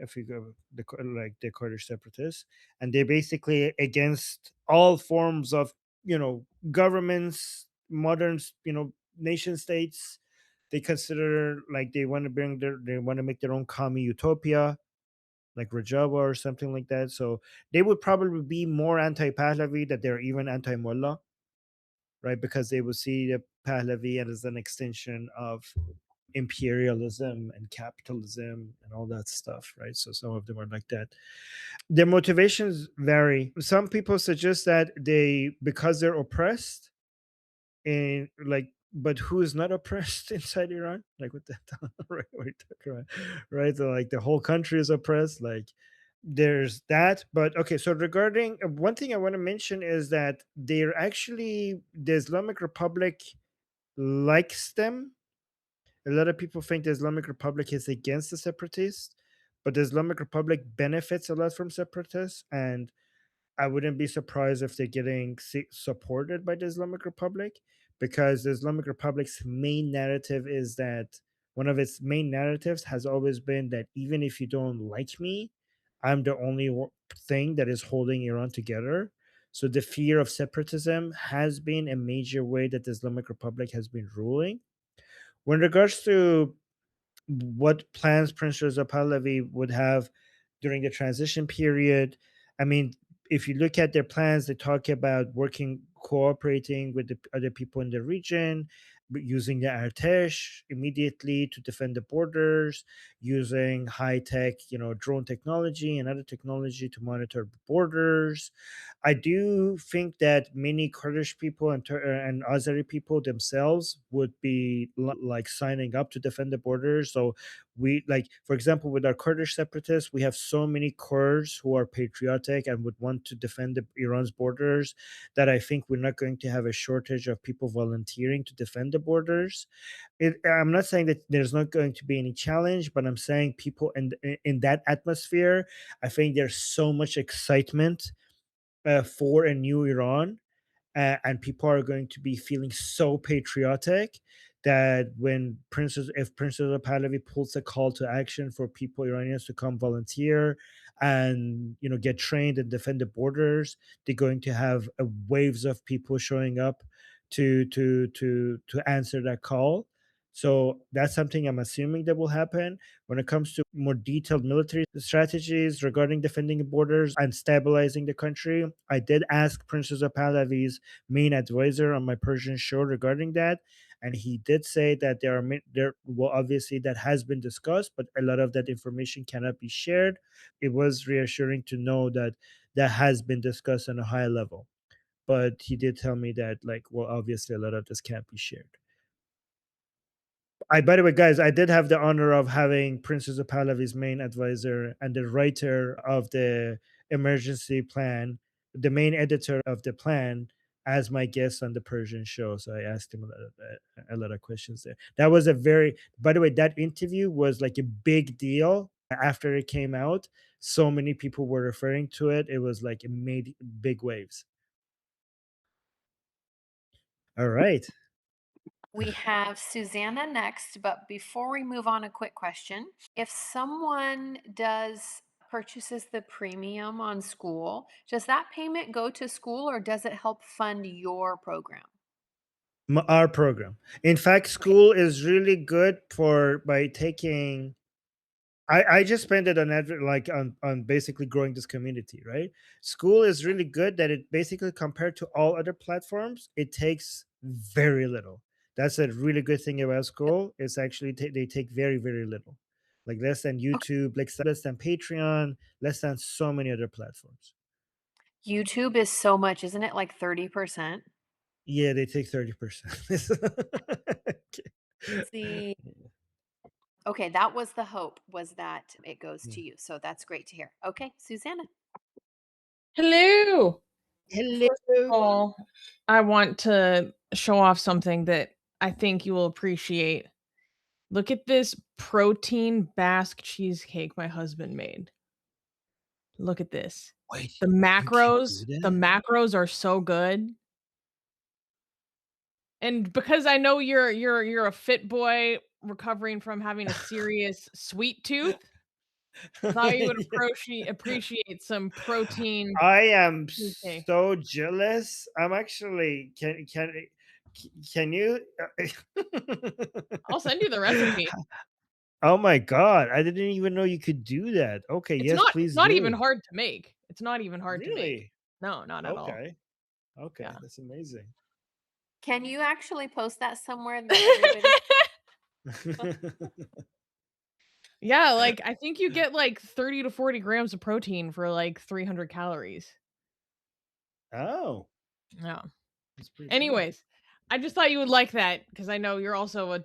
if you go like the Kurdish separatists, and they're basically against all forms of governments, modern nation states. They consider like they want to make their own commie utopia, like Rajava or something like that. So they would probably be more anti-Pahlavi that they're even anti-Mullah, right? Because they would see the Pahlavi as an extension of imperialism and capitalism and all that stuff, right? So some of them are like that. Their motivations vary. Some people suggest that because they're oppressed, and like, but who is not oppressed inside Iran? Like what the right? What are you talking about? Right? So like the whole country is oppressed. Like there's that. But okay, so regarding one thing I want to mention is that they're actually the Islamic Republic likes them. A lot of people think the Islamic Republic is against the separatists, but the Islamic Republic benefits a lot from separatists, and I wouldn't be surprised if they're getting supported by the Islamic Republic, because the Islamic Republic's main narrative is that one of its main narratives has always been that even if you don't like me, I'm the only thing that is holding Iran together. So the fear of separatism has been a major way that the Islamic Republic has been ruling. When regards to what plans Prince Reza Pahlavi would have during the transition period. I mean, if you look at their plans, they talk about cooperating with the other people in the region, using the Artesh immediately to defend the borders, using high tech, drone technology and other technology to monitor borders. I do think that many Kurdish people and Azeri people themselves would be like signing up to defend the borders. So we, like, for example, with our Kurdish separatists, we have so many Kurds who are patriotic and would want to defend Iran's borders, that I think we're not going to have a shortage of people volunteering to defend the borders. I'm not saying that there's not going to be any challenge, but I'm saying people in that atmosphere, I think there's so much excitement for a new Iran, and people are going to be feeling so patriotic that if Princess Pahlavi pulls a call to action for people, Iranians, to come volunteer and get trained and defend the borders, they're going to have waves of people showing up to answer that call. So that's something I'm assuming that will happen. When it comes to more detailed military strategies regarding defending the borders and stabilizing the country, I did ask Princess Pahlavi's main advisor on my Persian show regarding that, and he did say that there well, obviously that has been discussed, but a lot of that information cannot be shared. It was reassuring to know that that has been discussed on a high level, but he did tell me that, like, well, obviously a lot of this can't be shared. By the way, guys, I did have the honor of having Princess Pahlavi's main advisor and the writer of the emergency plan, the main editor of the plan, as my guest on the Persian show. So I asked him a lot of questions there. That was by the way, that interview was like a big deal after it came out. So many people were referring to it. It was like it made big waves. All right. We have Susanna next, but before we move on, a quick question. If someone purchases the premium on school, does that payment go to school or does it help fund your program? Our program. In fact, Okay. school is really good for by taking. I just spend it on like on basically growing this community, right? School is really good that it basically, compared to all other platforms, it takes very little. That's a really good thing about school. It's actually they take very little, like less than Okay. YouTube, like less than Patreon, less than so many other platforms. YouTube is so much, isn't it? Like 30%? Yeah, they take 30%. See, okay, that was the hope, was that it goes Yeah. to you. So that's great to hear. Okay, Susanna. Hello. First Hello. of all, I want to show off something that I think you will appreciate. Look at this protein Basque cheesecake my husband made. Look at this. Wait, The you can do macros, the that? macros are so good. And because I know you're a fit boy recovering from having a serious sweet tooth, I thought you would appreciate some protein I am cheesecake. so jealous. I'm actually can you I'll send you the recipe. Oh my god, I didn't even know you could do that. Okay, yes, It's please not even do. hard to make. It's not even hard to make. Really? No, not at all. Okay. Okay, Yeah. that's amazing. Can you actually post that somewhere that everybody Yeah, like, I think you get, like, 30 to 40 grams of protein for, like, 300 calories. Oh, Yeah. that's pretty good. Anyways, I just thought you would like that because I know you're also a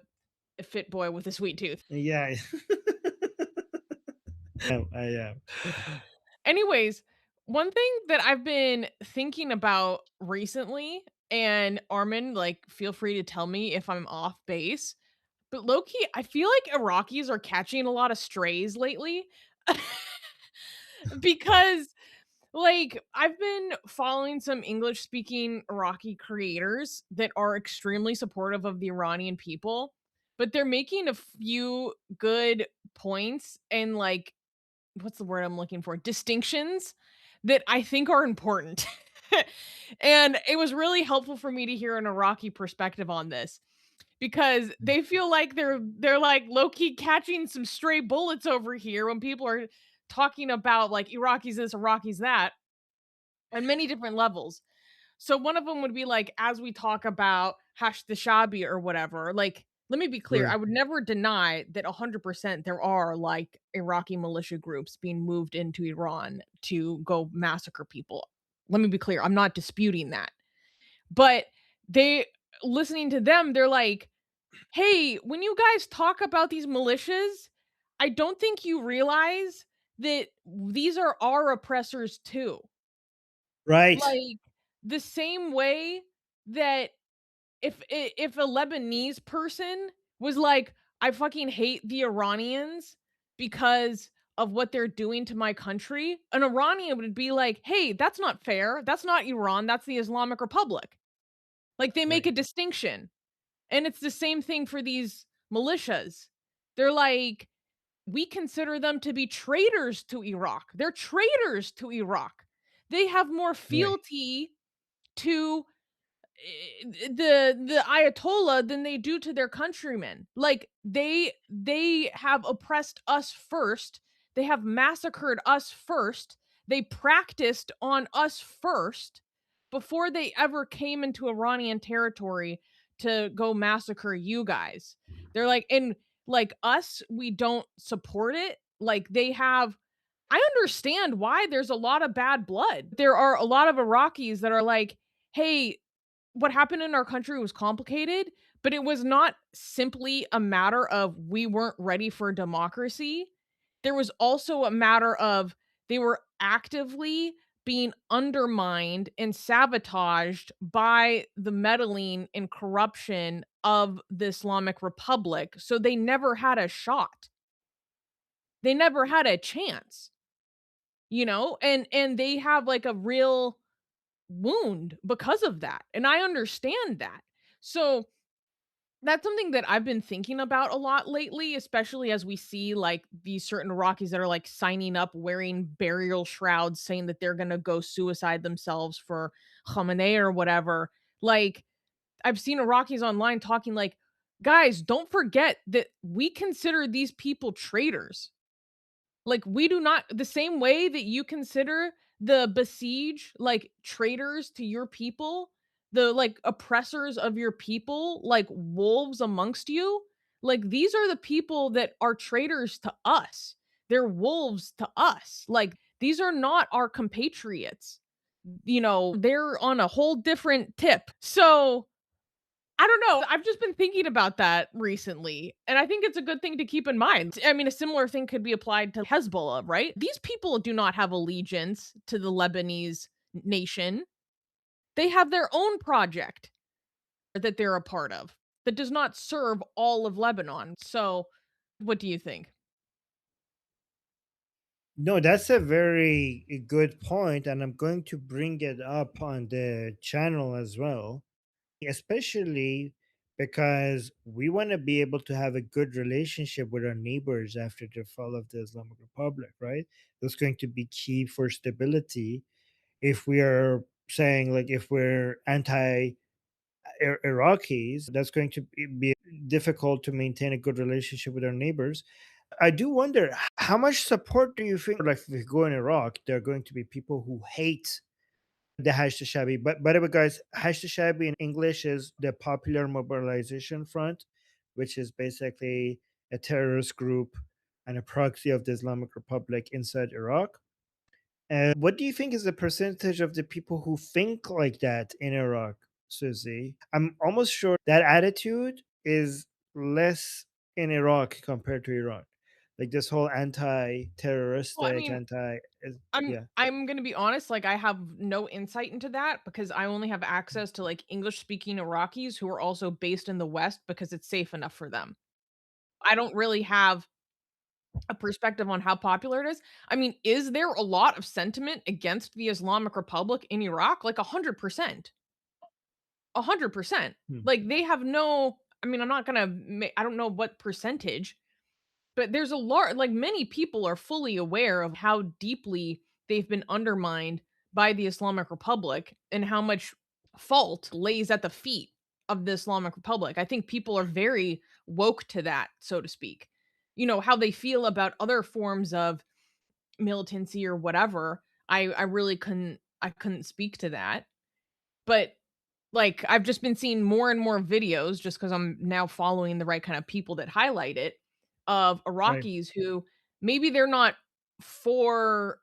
fit boy with a sweet tooth. Yeah. I am. Anyways, one thing that I've been thinking about recently, and Armin, like, feel free to tell me if I'm off base, but low key, I feel like Iraqis are catching a lot of strays lately. Because, like, I've been following some English speaking Iraqi creators that are extremely supportive of the Iranian people, but they're making a few good points and, like, what's the word I'm looking for? Distinctions that I think are important. And it was really helpful for me to hear an Iraqi perspective on this because they feel like they're like low key catching some stray bullets over here when people are talking about like Iraqis this, Iraqis that, on many different levels. So one of them would be like, as we talk about hash the shabi or whatever, like, let me be clear. Right. I would never deny that 100% there are like Iraqi militia groups being moved into Iran to go massacre people. Let me be clear. I'm not disputing that. But they, listening to them, they're like, hey, when you guys talk about these militias, I don't think you realize that these are our oppressors too. Right. Like, the same way that if a Lebanese person was like, "I fucking hate the Iranians because of what they're doing to my country," an Iranian would be like, "Hey, that's not fair. That's not Iran, that's the Islamic Republic." Like, they make Right. a distinction, and it's the same thing for these militias. They're like, "We consider them to be traitors to Iraq. They're traitors to Iraq. They have more Right. fealty to the Ayatollah than they do to their countrymen. Like they have oppressed us first. They have massacred us first. They practiced on us first before they ever came into Iranian territory to go massacre you guys. They're like, and like us, we don't support it. Like they have, I understand why there's a lot of bad blood. There are a lot of Iraqis that are like, hey, what happened in our country was complicated, but it was not simply a matter of we weren't ready for democracy. There was also a matter of they were actively being undermined and sabotaged by the meddling and corruption of the Islamic Republic. So they never had a shot. They never had a chance, you know? And they have like a real wound because of that. And I understand that. So that's something that I've been thinking about a lot lately, especially as we see like these certain Rockies that are like signing up wearing burial shrouds saying that they're going to go suicide themselves for Khamenei or whatever. Like I've seen Iraqis online talking like, guys, don't forget that we consider these people traitors. Like, we do not, the same way that you consider the besiege, like, traitors to your people, the, like, oppressors of your people, like, wolves amongst you, like, these are the people that are traitors to us. They're wolves to us. Like, these are not our compatriots. You know, they're on a whole different tip. So, I don't know. I've just been thinking about that recently, and I think it's a good thing to keep in mind. I mean, a similar thing could be applied to Hezbollah, right? These people do not have allegiance to the Lebanese nation. They have their own project that they're a part of that does not serve all of Lebanon. So, what do you think? No, that's a very good point, and I'm going to bring it up on the channel as well. Especially because we want to be able to have a good relationship with our neighbors after the fall of the Islamic Republic, right? That's going to be key for stability. If we are saying, like, if we're anti Iraqis, that's going to be difficult to maintain a good relationship with our neighbors. I do wonder, how much support do you think, like, if we go in Iraq, there are going to be people who hate the Hashd-e-Shabi. But by the way, guys, Hashd-e-Shabi in English is the Popular Mobilization Front, which is basically a terrorist group and a proxy of the Islamic Republic inside Iraq. And what do you think is the percentage of the people who think like that in Iraq, Susie? I'm almost sure that attitude is less in Iraq compared to Iran. Like this whole Well, I anti-terroristic, mean, anti, yeah, I'm gonna be honest, like, I have no insight into that because I only have access to, like, English-speaking Iraqis who are also based in the West because it's safe enough for them. I don't really have a perspective on how popular it is. I mean, is there a lot of sentiment against the Islamic Republic in Iraq? Like 100%. 100%. hmm, Like they have no I mean, I'm not gonna I don't know what percentage, but there's a lot like many people are fully aware of how deeply they've been undermined by the Islamic Republic and how much fault lays at the feet of the Islamic Republic. I think people are very woke to that, so to speak. You know, how they feel about other forms of militancy or whatever. I really couldn't speak to that. But like, I've just been seeing more and more videos just because 'cause I'm now following the right kind of people that highlight it, of right. Iraqis who maybe they're not for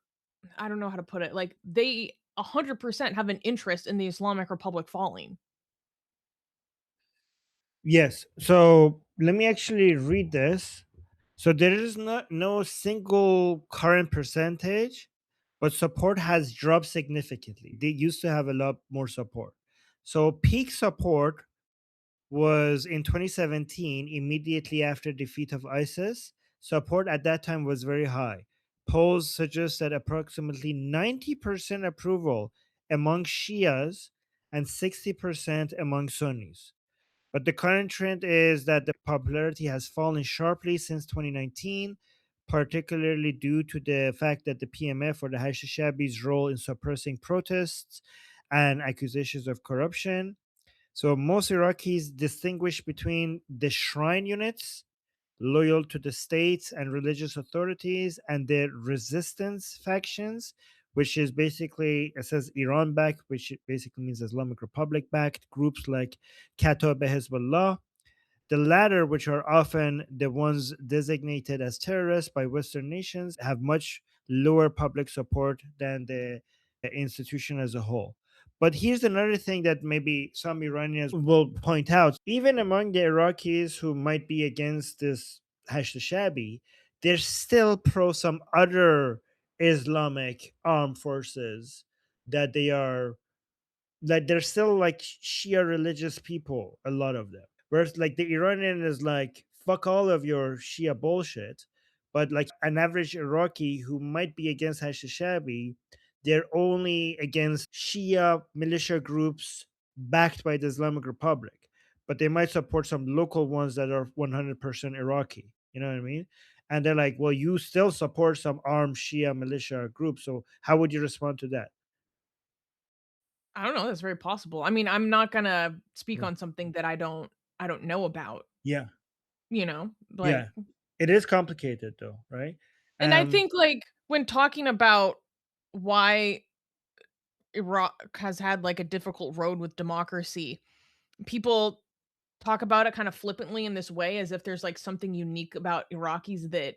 I don't know how to put it, like, they 100% have an interest in the Islamic Republic falling. Yes. So let me actually read this. So there is not no single current percentage, but support has dropped significantly. They used to have a lot more support. So peak support was in 2017, immediately after defeat of ISIS. Support at that time was very high. Polls suggest that approximately 90% approval among Shias and 60% among Sunnis. But the current trend is that the popularity has fallen sharply since 2019, particularly due to the fact that the PMF, or the Hashd-e-Shabi's role in suppressing protests and accusations of corruption. So most Iraqis distinguish between the shrine units, loyal to the state and religious authorities, and the resistance factions, which is basically, it says Iran backed, which basically means Islamic Republic backed groups like Kataib Hezbollah. The latter, which are often the ones designated as terrorists by Western nations, have much lower public support than the institution as a whole. But here's another thing that maybe some Iranians will point out. Even among the Iraqis who might be against this Hashd-e-Shabi, they're still pro some other Islamic armed forces, that they are, like, they're still like Shia religious people, a lot of them. Whereas like the Iranian is like, fuck all of your Shia bullshit. But like an average Iraqi who might be against Hashd-e-Shabi, they're only against Shia militia groups backed by the Islamic Republic. But they might support some local ones that are 100% Iraqi. You know what I mean? And they're like, well, you still support some armed Shia militia groups. So how would you respond to that? I don't know, that's very possible. I mean, I'm not gonna speak Yeah. on something that I don't know about, Yeah. you know? Yeah. Like It is complicated though, right? and I Um, think, like, when talking about why Iraq has had, like, a difficult road with democracy, people talk about it kind of flippantly in this way as if there's, like, something unique about Iraqis that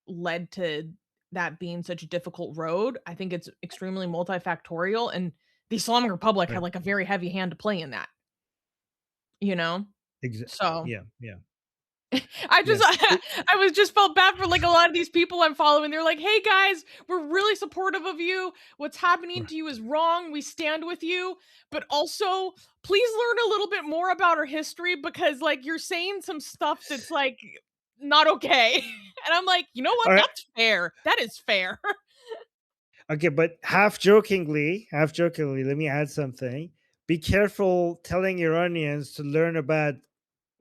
led to that being such a difficult road. I think it's extremely multifactorial, and the Islamic Republic had, right. like, a very heavy hand to play in that, you know? So Yeah, yeah. I just Yes. I was just felt bad for like a lot of these people I'm following. They're like, "Hey guys, we're really supportive of you. What's happening to you is wrong. We stand with you, but also please learn a little bit more about our history because like you're saying some stuff that's like not okay." And I'm like, "You know what? All right. That's fair. That is fair." Okay, but half jokingly, let me add something. Be careful telling Iranians to learn about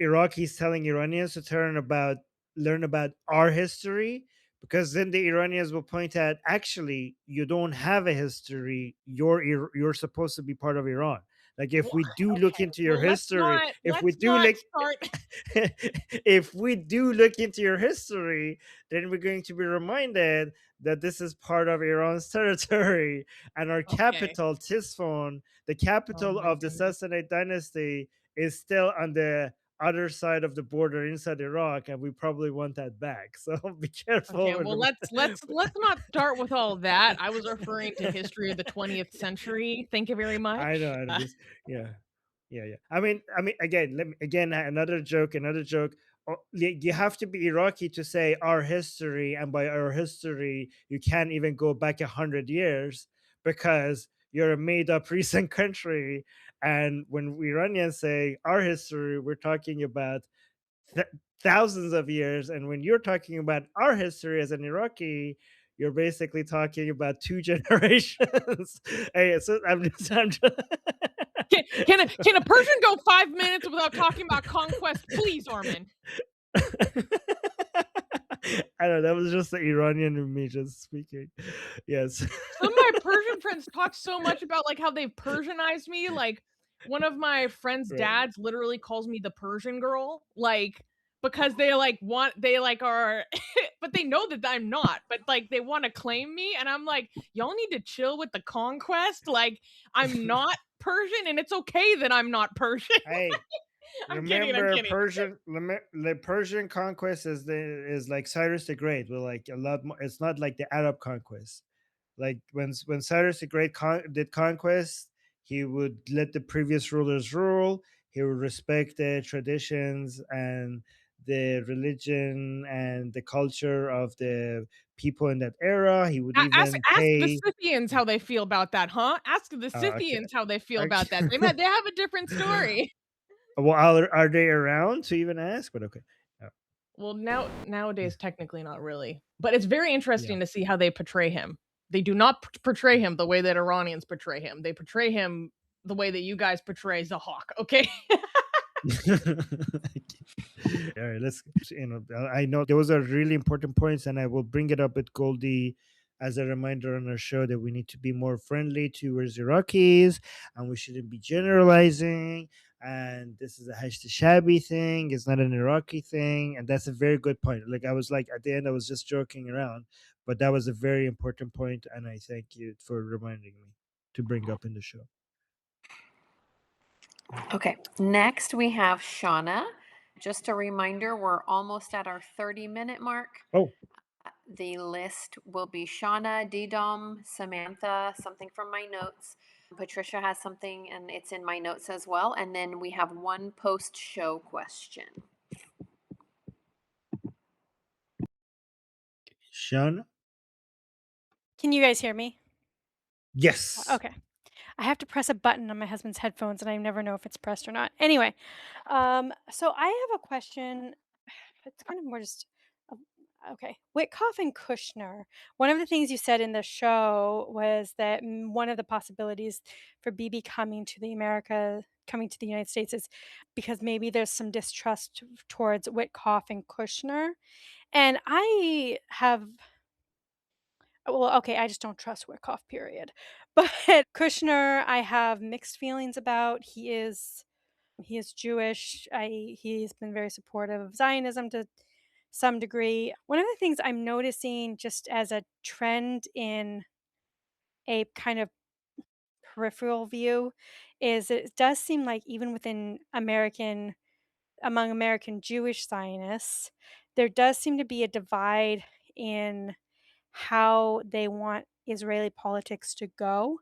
Iraqis telling Iranians to learn about our history, because then the Iranians will point out, actually, you don't have a history. You're supposed to be part of Iran. Like, if Well, we do look okay. into your Well, history, if we let's do not look start. if we do look into your history, then we're going to be reminded that this is part of Iran's territory, and our Okay. capital, Tisfon, the Oh capital my of the goodness. Sassanid dynasty, is still on the other side of the border inside Iraq, and we probably want that back. So be Okay, careful well, with let's not start with all that. I was referring to history of the 20th century. Thank you very I know, much. just yeah, yeah. Again, again, another joke. You have to be Iraqi to say our history, and by our history, you can't even go back 100 years, because you're a made-up recent country. And when Iranians say our history, we're talking about th- thousands of years. And when you're talking about our history as an Iraqi, you're basically talking about two generations. Hey, so I'm just Can a Persian go 5 minutes without talking about conquest, please, Armen? I don't know. That was just the Iranian in me just speaking. Yes. Some of my Persian friends talk so much about, like, how they've Persianized me, like, one of my friend's Right. dads literally calls me the Persian girl, like, because they, like, are but they know that I'm not, but, like, they wanna claim me, and I'm like, "Y'all need to chill with the conquest, like, I'm not Persian, and it's okay that I'm not Persian." Hey, I'm remember kidding, I'm kidding. the Persian conquest is like Cyrus the Great, with like a lot more. It's not like the Arab conquest. Like, when Cyrus the Great did conquest, he would let the previous rulers rule. He would respect the traditions and the religion and the culture of the people in that era. He would even Ask the pay. Scythians how they feel about that, huh? Ask the Okay. Scythians how they feel about that. Okay. They have a different story. Well, are they around to even ask? But okay. Yeah. Well, Yeah. nowadays, technically not really, but it's very Yeah. interesting to see how they portray him. They do not portray him the way that Iranians portray him. They portray him the way that you guys portray Zahak, okay? All right, let's. I know those are really important points, and I will bring it up with Goldie as a reminder on our show that we need to be more friendly towards Iraqis, and we shouldn't be generalizing. And this is a Hashd Shabi thing; it's not an Iraqi thing, and that's a very good point. Like, I was like, at the end, I was just joking around, but that was a very important point, and I thank you for reminding me to bring up in the show. Okay, next we have Shauna. Just a reminder, we're almost at our 30-minute mark. Oh, The list will be Shauna, Didom, Samantha, something from my notes. Patricia has something, and it's in my notes as well. And then we have one post show question. Sean. Can you guys hear me? Yes. Okay. I have to press a button on my husband's headphones, and I never know if it's pressed or not. Anyway, so I have a question. It's kind of more just okay. Witkoff and Kushner. One of the things you said in the show was that one of the possibilities for Bibi coming to the United States is because maybe there's some distrust towards Witkoff and Kushner. And I have well, okay, I just don't trust Wickoff, period. But Kushner, I have mixed feelings about. He is Jewish. He's been very supportive of Zionism to some degree. One of the things I'm noticing just as a trend in a kind of peripheral view is it does seem like even within among American Jewish Zionists, there does seem to be a divide in how they want Israeli politics to go.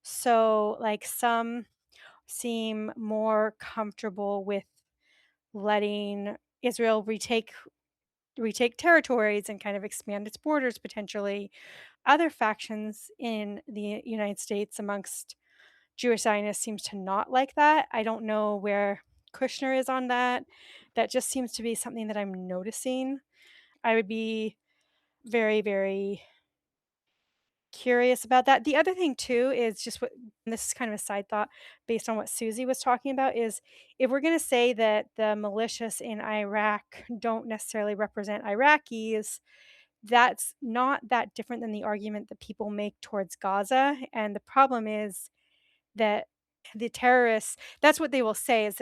So, like, some seem more comfortable with letting Israel retake territories and kind of expand its borders potentially. Other factions in the United States amongst Jewish Zionists seems to not like that. I don't know where Kushner is on that. That just seems to be something that I'm noticing. I would be very, very curious about that. The other thing too is just what, and this is kind of a side thought based on what Susie was talking about, is if we're going to say that the militias in Iraq don't necessarily represent Iraqis, that's not that different than the argument that people make towards Gaza. And the problem is that the terrorists, that's what they will say, is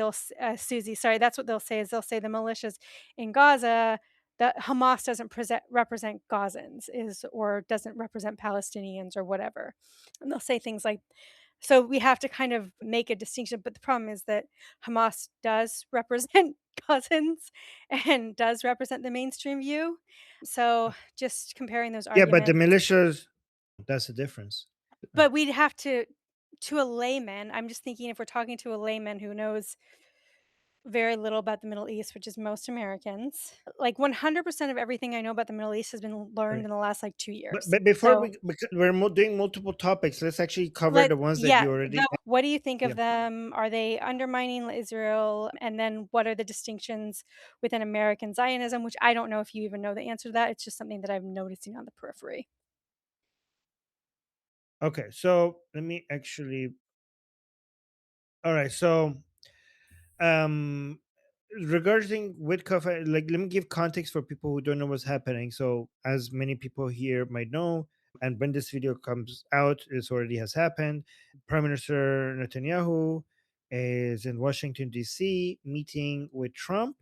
Susie, sorry, that's what they'll say, is they'll say the militias in Gaza, that Hamas doesn't represent Gazans, is, or doesn't represent Palestinians or whatever. And they'll say things like, so we have to kind of make a distinction, but the problem is that Hamas does represent Gazans and does represent the mainstream view. So just comparing those Yeah, but the arguments. militias, that's the difference. But we'd have to a layman, I'm just thinking if we're talking to a layman who knows very little about the Middle East, which is most Americans, like 100% of everything I know about the Middle East has been learned Right. in the last like 2 years. But before So because we're doing multiple topics, let's actually cover the ones that yeah, you already. what do you think Yeah. of them? Are they undermining Israel? And then what are the distinctions within American Zionism, which I don't know if you even know the answer to that. It's just something that I'm noticing on the periphery. Okay, so let me actually. All right, so um regarding Witkoff, like let me give context for people who don't know what's happening. So as many people here might know, and when this video comes out, this already has happened. Prime Minister Netanyahu is in Washington DC meeting with Trump,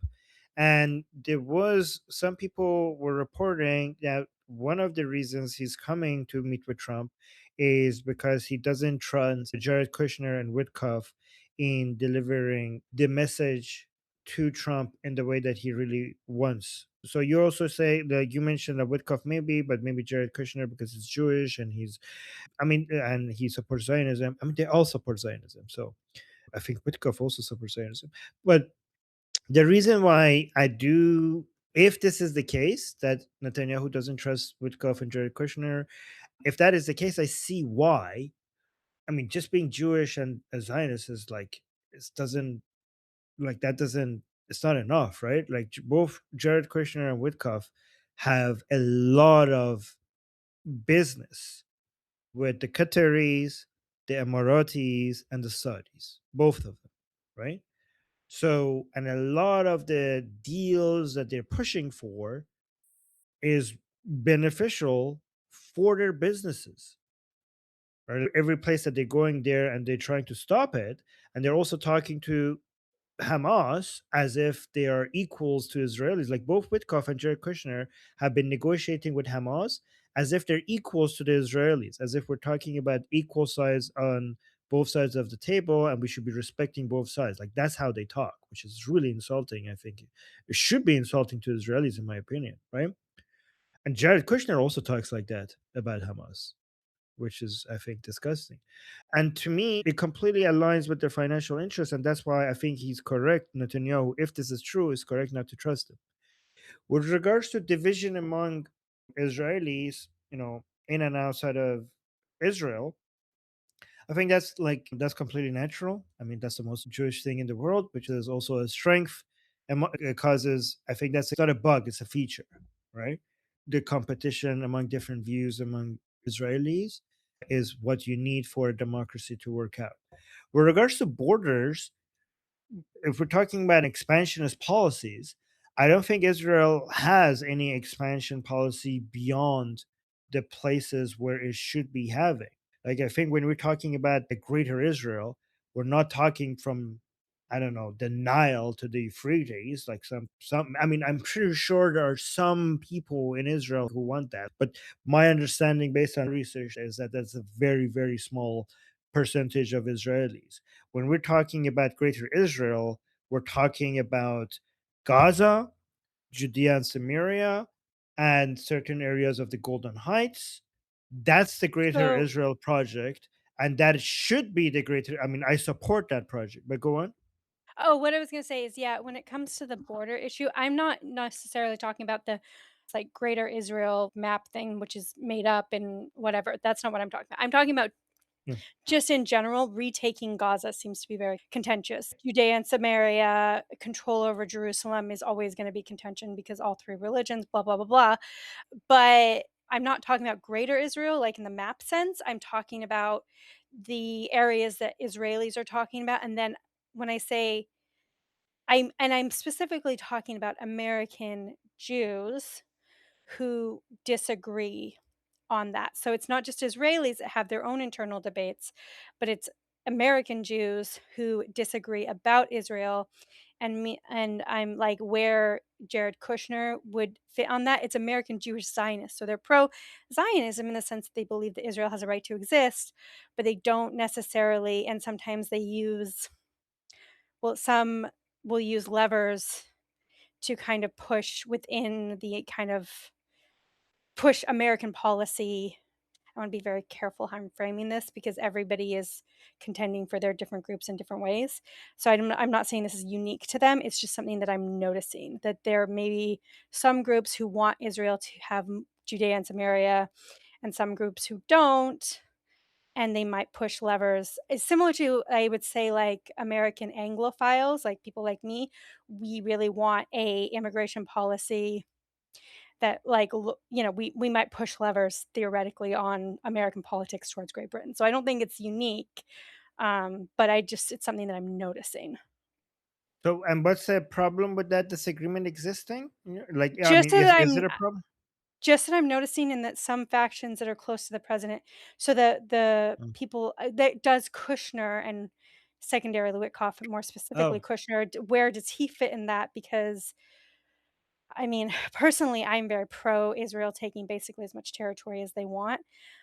and there was some people were reporting that one of the reasons he's coming to meet with Trump is because he doesn't trust Jared Kushner and Witkoff in delivering the message to Trump in the way that he really wants. So you also say that you mentioned that Witkoff maybe, but maybe Jared Kushner because he's Jewish and and he supports Zionism. I mean, they all support Zionism. So I think Witkoff also supports Zionism. But the reason why I do, if this is the case, that Netanyahu doesn't trust Witkoff and Jared Kushner, if that is the case, I see why. I mean, just being Jewish and a Zionist is like, it doesn't, like, that doesn't, it's not enough, right? Like, both Jared Kushner and Witkoff have a lot of business with the Qataris, the Emiratis, and the Saudis, both of them, right? So, and a lot of the deals that they're pushing for is beneficial for their businesses, right? Every place that they're going there and they're trying to stop it, and they're also talking to Hamas as if they are equals to Israelis. Like both Witkoff and Jared Kushner have been negotiating with Hamas as if they're equals to the Israelis, as if we're talking about equal sides on both sides of the table and we should be respecting both sides. Like that's how they talk, which is really insulting. I think it should be insulting to Israelis, in my opinion, right? And Jared Kushner also talks like that about Hamas, which is, I think, disgusting. And to me, it completely aligns with their financial interests. And that's why I think he's correct. Netanyahu, if this is true, is correct not to trust him. With regards to division among Israelis, in and outside of Israel, I think that's completely natural. I mean, that's the most Jewish thing in the world, which is also a strength. And it causes, I think that's not a bug, it's a feature, right? The competition among different views among Israelis is what you need for a democracy to work out. With regards to borders, if we're talking about expansionist policies, I don't think Israel has any expansion policy beyond the places where it should be having. Like, I think when we're talking about the greater Israel, we're not talking from, I don't know, the Nile to the Euphrates. Like I mean, I'm pretty sure there are some people in Israel who want that. But my understanding based on research is that that's a very, very small percentage of Israelis. When we're talking about greater Israel, we're talking about Gaza, Judea and Samaria, and certain areas of the Golden Heights. That's the Greater So Israel project, and that should be the greater. I mean, I support that project, but go on. oh, what I was gonna say is, yeah, when it comes to the border issue, I'm not necessarily talking about the like Greater Israel map thing, which is made up and whatever. That's not what I'm talking about. I'm talking about Yeah. just in general, retaking Gaza seems to be very contentious. Judea and Samaria, control over Jerusalem is always going to be contention because all three religions, blah blah blah blah. But I'm not talking about greater Israel, like in the map sense. I'm talking about the areas that Israelis are talking about. And then when I say I'm specifically talking about American Jews who disagree on that. So it's not just Israelis that have their own internal debates, but it's American Jews who disagree about Israel. And I'm like where Jared Kushner would fit on that. It's American Jewish Zionists. So they're pro Zionism in the sense that they believe that Israel has a right to exist, but they don't necessarily, and sometimes they use, well, some will use levers to kind of push within the kind of push American policy. I want to be very careful how I'm framing this because everybody is contending for their different groups in different ways. So I'm not saying this is unique to them. It's just something that I'm noticing that there may be some groups who want Israel to have Judea and Samaria and some groups who don't. And they might push levers. It's similar to, I would say, like American Anglophiles, like people like me. We really want a immigration policy that like we might push levers theoretically on American politics towards Great Britain. So I don't think it's unique, but it's something that I'm noticing. So, and what's the problem with that disagreement existing? Like, I Just mean, that is I'm it a problem? just that I'm noticing in that some factions that are close to the president, so the Mm. people that does Kushner and secondarily Witkoff, more specifically Oh, Kushner, where does he fit in that? Because I mean, personally, I'm very pro Israel taking basically as much territory as they want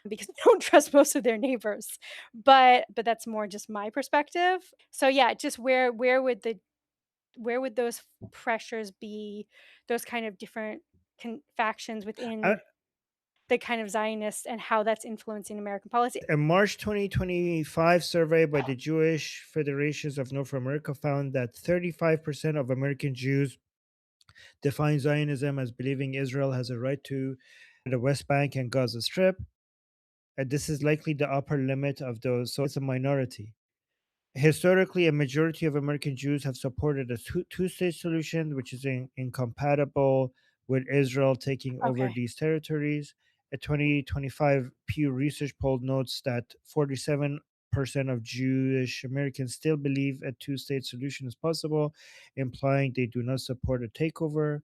because they don't trust most of their neighbors. But that's more just my perspective. So yeah, just where would those pressures be? Those kind of different factions I, within the kind of Zionists and how that's influencing American policy. a March 2025 survey by the Jewish Federations of North America found that 35% of American Jews define Zionism as believing Israel has a right to the West Bank and Gaza Strip. And this is likely the upper limit of those, so it's a minority. Historically, a majority of American Jews have supported a two-state solution, which is incompatible with Israel taking over Okay. these territories. A 2025 Pew Research poll notes that 47% of Jewish Americans still believe a two-state solution is possible, implying they do not support a takeover.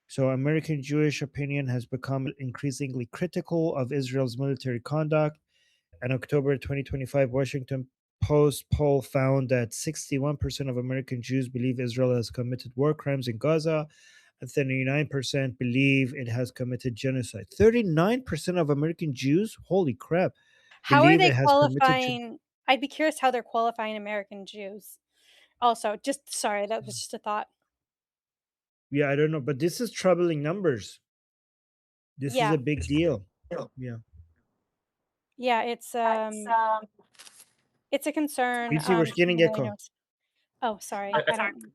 So, American Jewish opinion has become increasingly critical of Israel's military conduct. An October 2025 Washington Post poll found that 61% of American Jews believe Israel has committed war crimes in Gaza, and 39% believe it has committed genocide. 39% of American Jews, holy crap, How are believe they it has committed. qualifying? I'd be curious how they're qualifying American Jews. Also, just sorry, that was just a thought. Yeah, I don't know, but this is troubling numbers. This is Yeah. a big deal. Yeah. Yeah, it's a concern, BC, we're something getting that I echo. noticed. Oh, sorry, I, I don't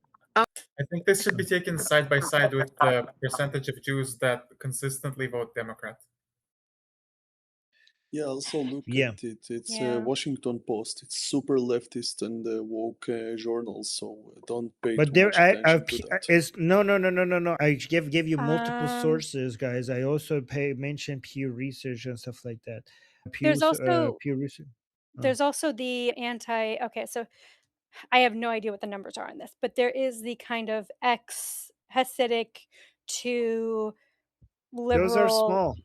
I think this should be taken side by side with the percentage of Jews that consistently vote Democrat. Yeah, also look Yeah. at it. It's Yeah. Washington Post. It's super leftist and woke journal, so don't pay But too there, much attention to that. is no. I give you multiple Um, sources, guys. I also mention Pew Research and stuff like that. there's also Pew Research. Oh. there's also the anti okay, so I have no idea what the numbers are on this, but there is the kind of ex-Hasidic to Those are liberal. small.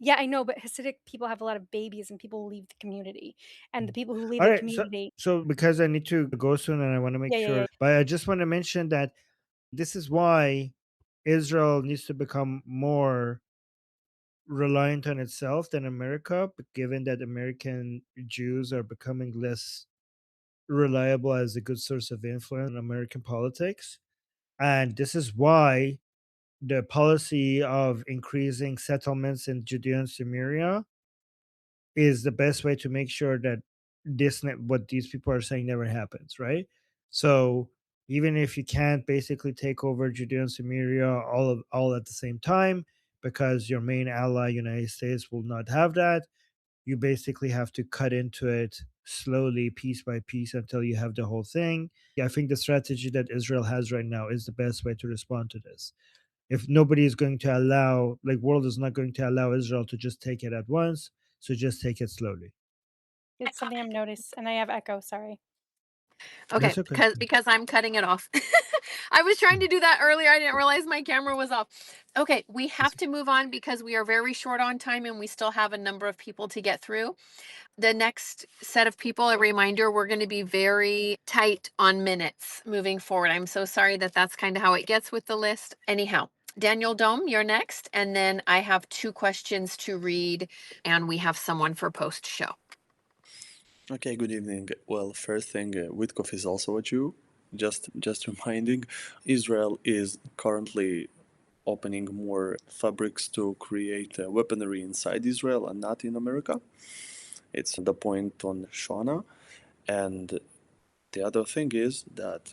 Yeah, I know, but Hasidic people have a lot of babies and people leave the community. And the people who leave All the right, community. so because I need to go soon and I want to make Yeah, yeah, yeah. sure, but I just want to mention that this is why Israel needs to become more reliant on itself than America, but given that American Jews are becoming less reliable as a good source of influence in American politics. And this is why the policy of increasing settlements in Judea and Samaria is the best way to make sure that what these people are saying never happens, right? So even if you can't basically take over Judea and Samaria all at the same time, because your main ally, United States, will not have that, you basically have to cut into it slowly, piece by piece, until you have the whole thing. Yeah, I think the strategy that Israel has right now is the best way to respond to this. if nobody is going to allow, like, world is not going to allow Israel to just take it at once, so just take it slowly. It's something I've noticed, and I have echo. Sorry. Okay, That's okay. because I'm cutting it off. I was trying to do that earlier. I didn't realize my camera was off. Okay, we have to move on because we are very short on time and we still have a number of people to get through. The next set of people, a reminder, we're going to be very tight on minutes moving forward. I'm so sorry that that's kind of how it gets with the list. Anyhow, Daniel Dome, you're next. And then I have 2 questions to read and we have someone for post show. Okay, good evening. Well, first thing, Witkoff is also a Jew. Just reminding, Israel is currently opening more fabrics to create weaponry inside Israel and not in America. It's the point on Shona. And the other thing is that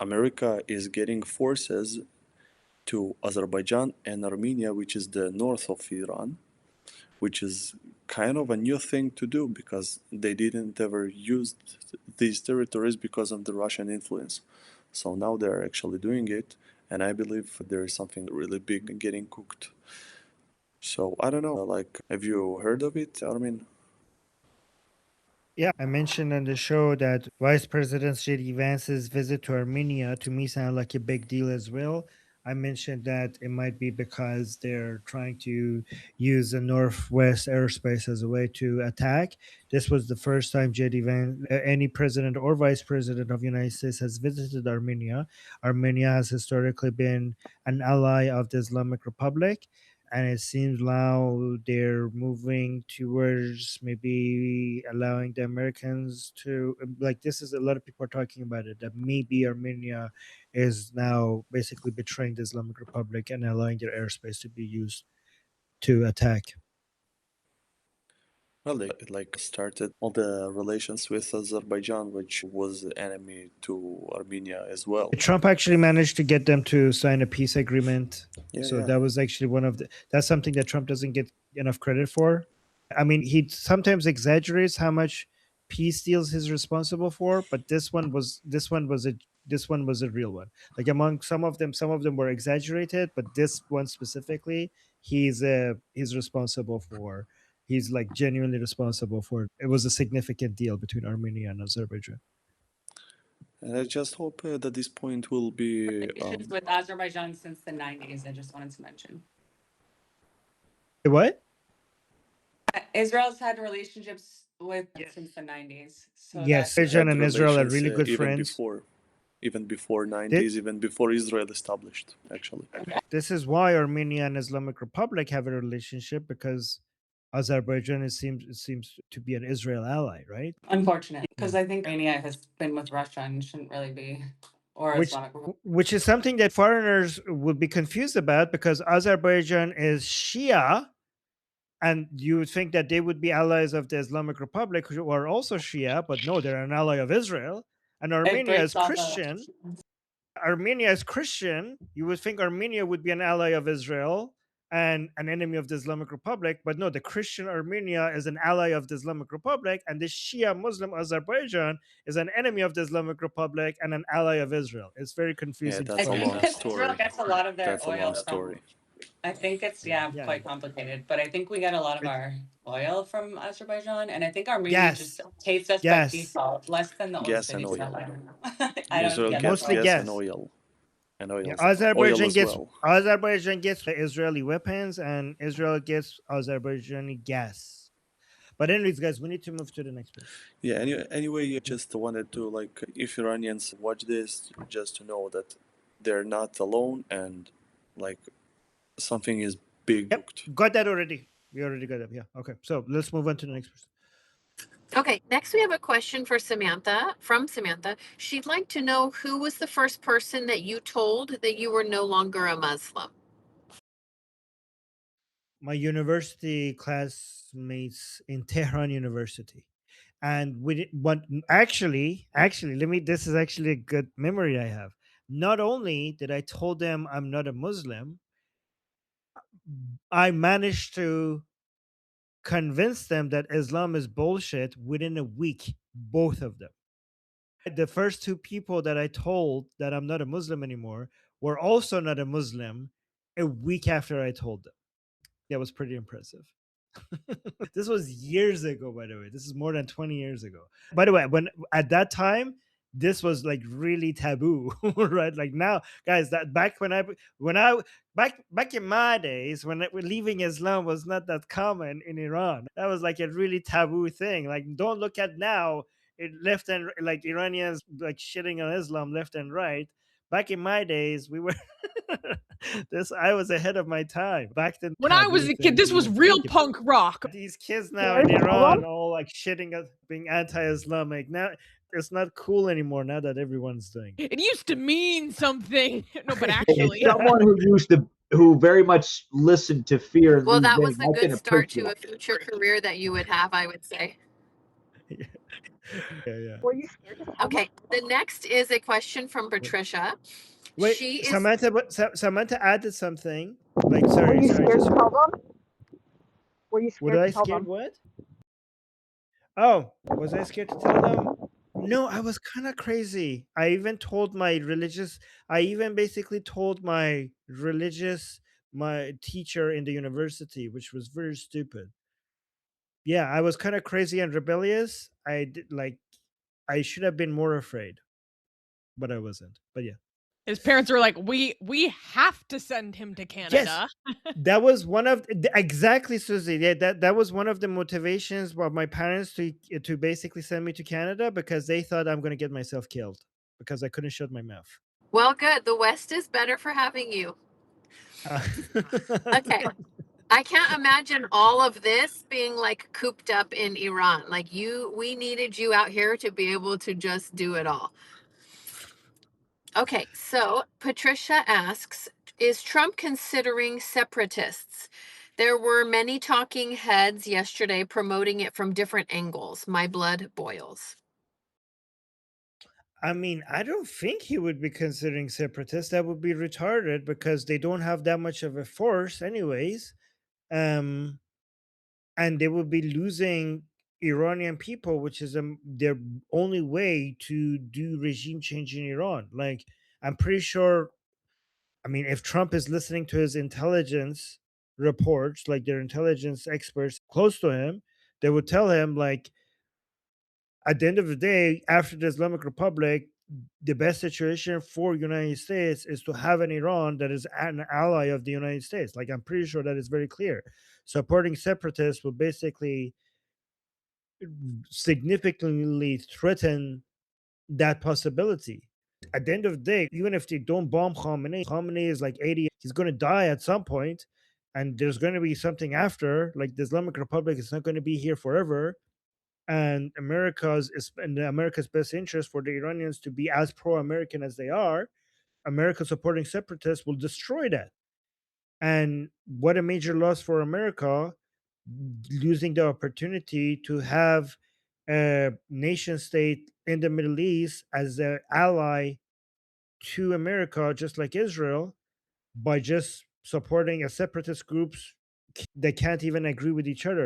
America is getting forces to Azerbaijan and Armenia, which is the north of Iran, which is kind of a new thing to do because they didn't ever use these territories because of the Russian influence. So now they're actually doing it, and I believe there is something really big getting cooked. So I don't know, like, have you heard of it, Armin? Yeah, I mentioned on the show that Vice President JD Vance's visit to Armenia to me sounded like a big deal as well. I mentioned that it might be because they're trying to use the Northwest airspace as a way to attack. This was the first time JD Vance, any president or vice president of the United States, has visited Armenia. Armenia has historically been an ally of the Islamic Republic, and it seems now they're moving towards maybe allowing the Americans to, like, this is, a lot of people are talking about it, that maybe Armenia is now basically betraying the Islamic Republic and allowing their airspace to be used to attack. Well, they started all the relations with Azerbaijan, which was enemy to Armenia as well. Trump actually managed to get them to sign a peace agreement. Yeah. That was actually one of that's something that Trump doesn't get enough credit for. I mean, he sometimes exaggerates how much peace deals he's responsible for, but this one was a real one. Like, among some of them were exaggerated, but this one specifically, he's responsible for. He's, like, genuinely responsible for. It was a significant deal between Armenia and Azerbaijan. And I just hope that this point will be. Relations with Azerbaijan since the 90s, I just wanted to mention. What? Israel's had relationships with Yes. since the 90s. So Yes, that Azerbaijan and Israel are really good even friends. Even before 90s, even before Israel established, actually. This is why Armenia and Islamic Republic have a relationship, because Azerbaijan seems to be an Israel ally, right? unfortunate, because I think Armenia has been with Russia and shouldn't really be, or Islamic Republic. Which is something that foreigners would be confused about, because Azerbaijan is Shia, and you would think that they would be allies of the Islamic Republic, who are also Shia, but no, they're an ally of Israel. And Armenia is Christian. Armenia is Christian. You would think Armenia would be an ally of Israel and an enemy of the Islamic Republic, but no, the Christian Armenia is an ally of the Islamic Republic, and the Shia Muslim Azerbaijan is an enemy of the Islamic Republic and an ally of Israel. It's very confusing. Yeah, that's a long story. Israel gets a lot of their That's a oil long story. from. I think it's quite complicated, but I think we get a lot of our oil from Azerbaijan, and I think Armenia just tastes us by default, less than the old cities. Israel gets mostly gas and oil. Azerbaijan oil as well. Azerbaijan gets the Israeli weapons, and Israel gets Azerbaijani gas. But anyways, guys, we need to move to the next page. Yeah. Anyway, just wanted to, like, if Iranians watch this, just to know that they're not alone, and, like, something is big. Yep, got that already. We already got it. Yeah. Okay. So let's move on to the next person. Okay, next we have a question for Samantha, from Samantha. She'd like to know, who was the first person that you told that you were no longer a Muslim? My university classmates in Tehran University. And actually, this is actually a good memory I have. Not only did I told them I'm not a Muslim, I managed to convince them that Islam is bullshit within a week, both of them. The first 2 people that I told that I'm not a Muslim anymore were also not a Muslim, a week after I told them. That was pretty impressive. This was years ago, by the way. This is more than 20 years ago. By the way, when at that time, this was like really taboo, right? Like now, guys, that back when I back in my days when leaving Islam was not that common in Iran. That was like a really taboo thing. Like, don't look at now. It left and like Iranians like shitting on Islam left and right. Back in my days, we were this. I was ahead of my time. Back then, when I was a kid, this was real punk rock. These kids now in Iran all like shitting at being anti-Islamic. Now it's not cool anymore. Now that everyone's doing it. It used to mean something. No, but actually, someone who very much listened to fear. Well, that was a good start to a future career that you would have, I would say. Yeah. Were you scared to tell Okay, the next is a question from Patricia. Wait, she is Samantha added something. Like, sorry. Were you scared to tell them? Were you scared I to tell scared them? what? Oh, was I scared to tell them? No, I was kind of crazy. I even basically told my teacher in the university, which was very stupid. Yeah, I was kind of crazy and rebellious. I should have been more afraid, but I wasn't. But yeah. His parents were like, we have to send him to Canada. Yes, that was one of exactly, Susie. Yeah, that was one of the motivations of my parents to basically send me to Canada, because they thought I'm going to get myself killed because I couldn't shut my mouth. Well, good. The West is better for having you. Okay. I can't imagine all of this being like cooped up in Iran. Like we needed you out here to be able to just do it all. Okay, so Patricia asks, is Trump considering separatists? There were many talking heads yesterday promoting it from different angles. My blood boils. I mean, I don't think he would be considering separatists. That would be retarded because they don't have that much of a force anyways. And they would be losing Iranian people, which is their only way to do regime change in Iran. Like, I'm pretty sure, I mean, if Trump is listening to his intelligence reports, like their intelligence experts close to him, they would tell him, like, at the end of the day, after the Islamic Republic, the best situation for United States is to have an Iran that is an ally of the United States. Like, I'm pretty sure that is very clear. Supporting separatists will basically significantly threaten that possibility. At the end of the day, even if they don't bomb Khamenei is like 80, he's going to die at some point, and there's going to be something after. Like, the Islamic Republic is not going to be here forever, and America's best interest for the Iranians to be as pro-American as they are. America supporting separatists will destroy that. And what a major loss for America, losing the opportunity to have a nation state in the Middle East as an ally to America, just like Israel, by just supporting a separatist groups that can't even agree with each other.